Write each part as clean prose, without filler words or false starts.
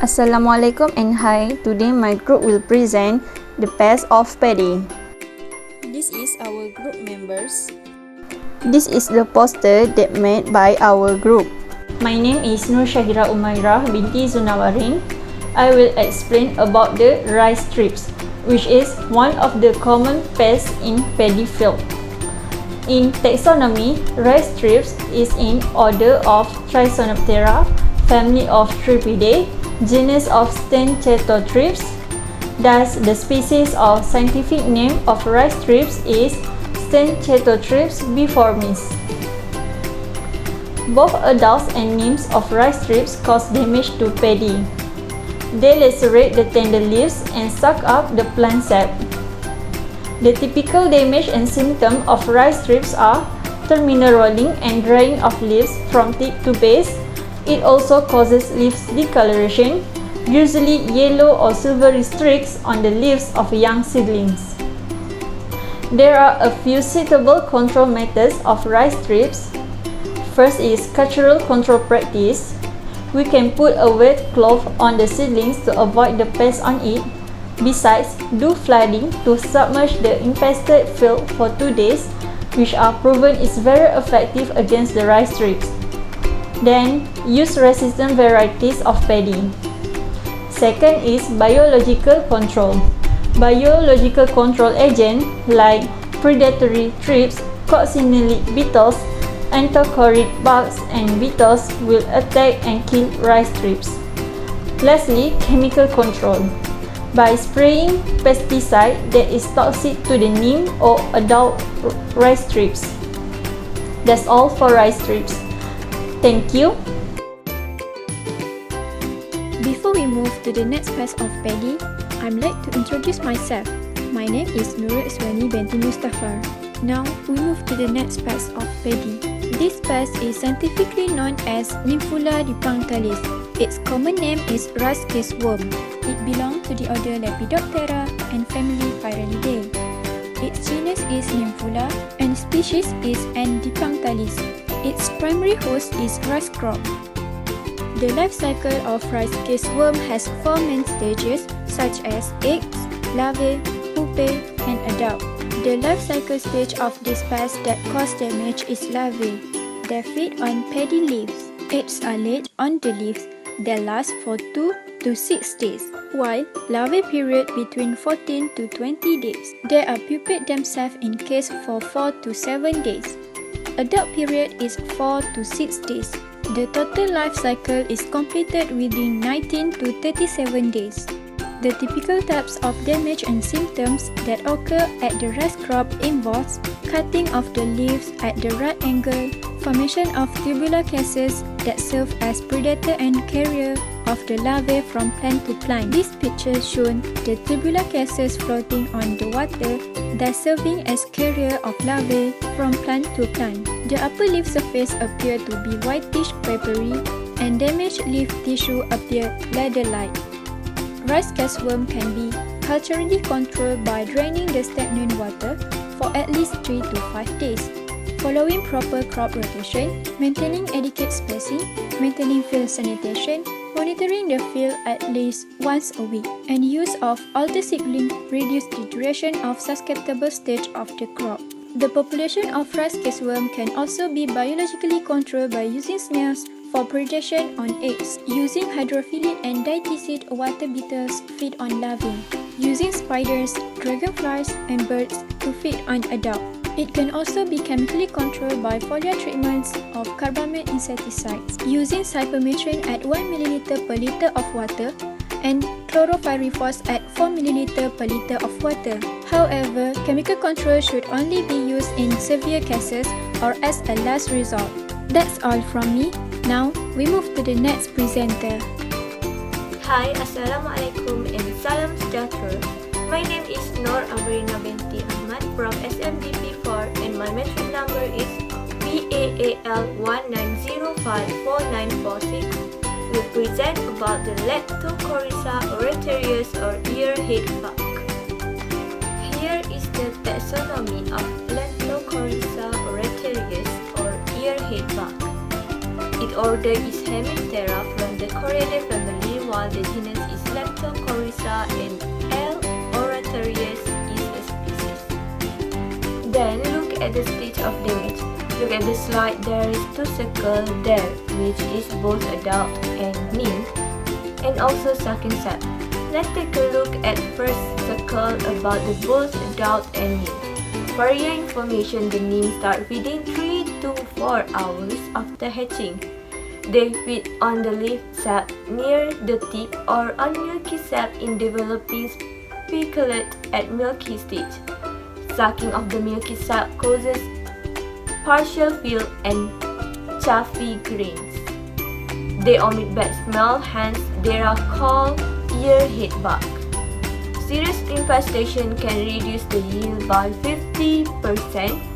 Assalamualaikum and hi. Today my group will present the Pest of Paddy. This is our group members. This is the poster that made by our group. My name is Nur Shahira Umairah binti Zunawarin. I will explain about the rice thrips, which is one of the common pests in paddy field. In taxonomy, rice thrips is in order of Coleoptera, family of Thripidae, genus of Stachytothrips. Thus, the species of scientific name of rice thrips is Stachytothrips biformis. Both adults and nymphs of rice thrips cause damage to paddy. They lacerate the tender leaves and suck up the plant sap. The typical damage and symptoms of rice thrips are terminal rolling and drying of leaves from tip to base. It also causes leaf discoloration, usually yellow or silvery streaks on the leaves of young seedlings. There are a few suitable control methods of rice thrips. First is cultural control practice. We can put a wet cloth on the seedlings to avoid the pest on it. Besides, do flooding to submerge the infested field for 2 days, which are proven is very effective against the rice thrips. Then, use resistant varieties of paddy. Second is biological control. Biological control agents like predatory thrips, coccinellid beetles, anthochorid bugs, and beetles will attack and kill rice thrips. Lastly, chemical control. By spraying pesticide that is toxic to the nymph or adult rice thrips. That's all for rice thrips. Thank you. Before we move to the next pest of paddy, I'd like to introduce myself. My name is Nurul Iswani binti Mustafa. Now we move to the next pest of paddy. This pest is scientifically known as Nymphula dipunctalis. Its common name is rice caseworm. It belongs to the order Lepidoptera and family Pyralidae. Its genus is Nymphula and species is N. dipunctalis. Its primary host is rice crop. The life cycle of rice caseworm has 4 main stages such as eggs, larvae, pupae, and adult. The life cycle stage of this pest that cause damage is larvae. They feed on paddy leaves. Eggs are laid on the leaves. They last for 2 to 6 days, while larvae period between 14 to 20 days. They are pupate themselves in case for 4 to 7 days. Adult period is 4 to 6 days. The total life cycle is completed within 19 to 37 days. The typical types of damage and symptoms that occur at the rice crop involves cutting of the leaves at the right angle, formation of tubular cases that serve as predator and carrier of the larvae from plant to plant. This picture shows the tubular cases floating on the water, thus serving as carrier of larvae from plant to plant. The upper leaf surface appear to be whitish papery and damaged leaf tissue appear leather-like. Rice caseworm can be culturally controlled by draining the stagnant water for at least 3 to 5 days, following proper crop rotation, maintaining adequate spacing, maintaining field sanitation, monitoring the field at least once a week, and use of alter-seedling reduce the duration of susceptible stage of the crop. The population of rice caseworm can also be biologically controlled by using snails for predation on eggs, using hydrophilic and diticid water beetles feed on larvae, using spiders, dragonflies, and birds to feed on adult. It can also be chemically controlled by foliar treatments of carbamate insecticides, using cypermethrin at 1 ml per liter of water and chlorpyrifos at 4 ml per liter of water. However, chemical control should only be used in severe cases or as a last resort. That's all from me. Now, we move to the next presenter. Hi, Assalamualaikum and Salam Sejahtera. My name is Nur Abrina binti Ahmad from SMDP4 and my metric number is BAAL19054946. We present about the Leptocoryza oraterius or earhead bug. Here is the taxonomy of Leptocoryza oraterius or earhead bug. Its order is Coleoptera from the Coridae family, while the genus is Leptocoryza and L. oratorius is a species. Then look at the stage of damage. Look at the slide, there is two circles there, which is both adult and nymph, and also sucking sap. Let's take a look at first circle about the both adult and nymph. For your information, the nymphs start feeding 3 to 4 hours after hatching. They feed on the leaf sap near the tip or on milky sap in developing spiculate at milky stage. Sucking of the milky sap causes partial field and chaffy grains. They omit bad smell, hence they are called earhead bug. Serious infestation can reduce the yield by 50%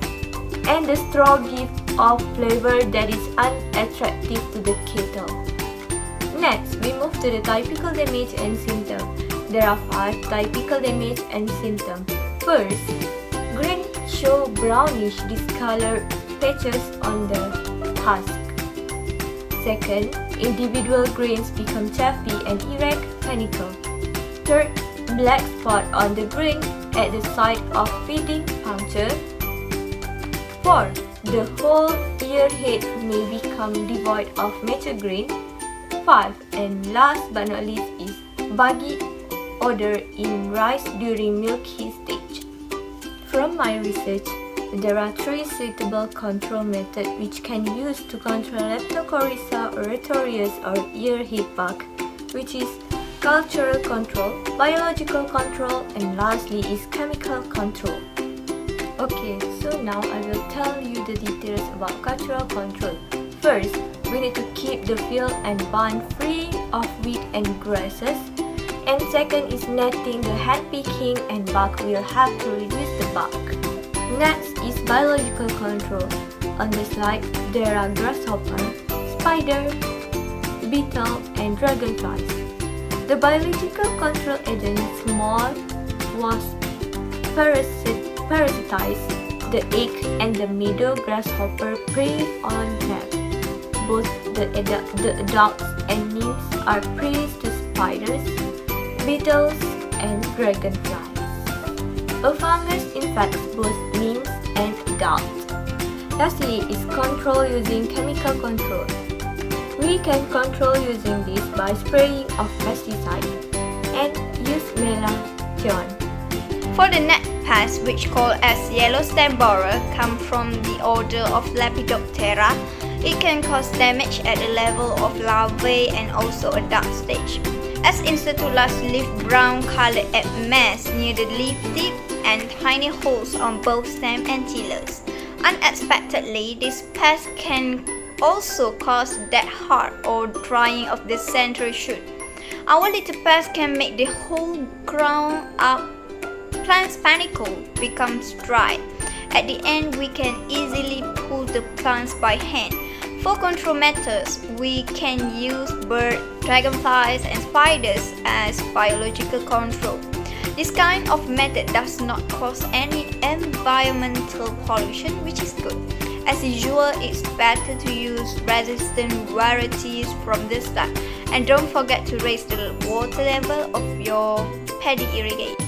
and the straw gives off flavor that is unattractive to the cattle. Next, we move to the typical damage and symptoms. There are 5 typical damage and symptoms. First, grain show brownish discolored patches on the husk. Second, individual grains become chaffy and erect panicle. Third, black spot on the grain at the site of feeding puncture. Fourth, the whole ear head may become devoid of mature grain. 5. And last but not least is buggy odor in rice during milky stage. From my research, there are 3 suitable control methods which can use to control Leptocoryza oratorius or earhead bug, which is cultural control, biological control, and lastly is chemical control. Okay, so now I will tell you the details about cultural control. First, we need to keep the field and barn free of weed and grasses. And second is netting the hand picking and bug will help to reduce the bug. Next is biological control. On the slide, there are grasshopper, spider, beetle, and dragonflies. The biological control agents small wasp parasitize the egg and the meadow grasshopper prey on them. Both the adults and nymphs are prey to spiders, beetles, and dragonflies. A fungus infects both nymphs and adults. Lastly is control using chemical control. We can control using this by spraying of pesticide and use melathion. For the net pest, which called as yellow stem borer, come from the order of Lepidoptera. It can cause damage at the level of larvae and also adult stage, as Incertulas leave brown colored at mass near the leaf tip and tiny holes on both stem and tillers. Unexpectedly, this pest can also cause dead heart or drying of the central shoot. Our little pest can make the whole ground up plant's panicle becomes dry. At the end, we can easily pull the plants by hand. For control methods, we can use bird, dragonflies, and spiders as biological control. This kind of method does not cause any environmental pollution, which is good. As usual, it's better to use resistant varieties from the start. And don't forget to raise the water level of your paddy irrigation.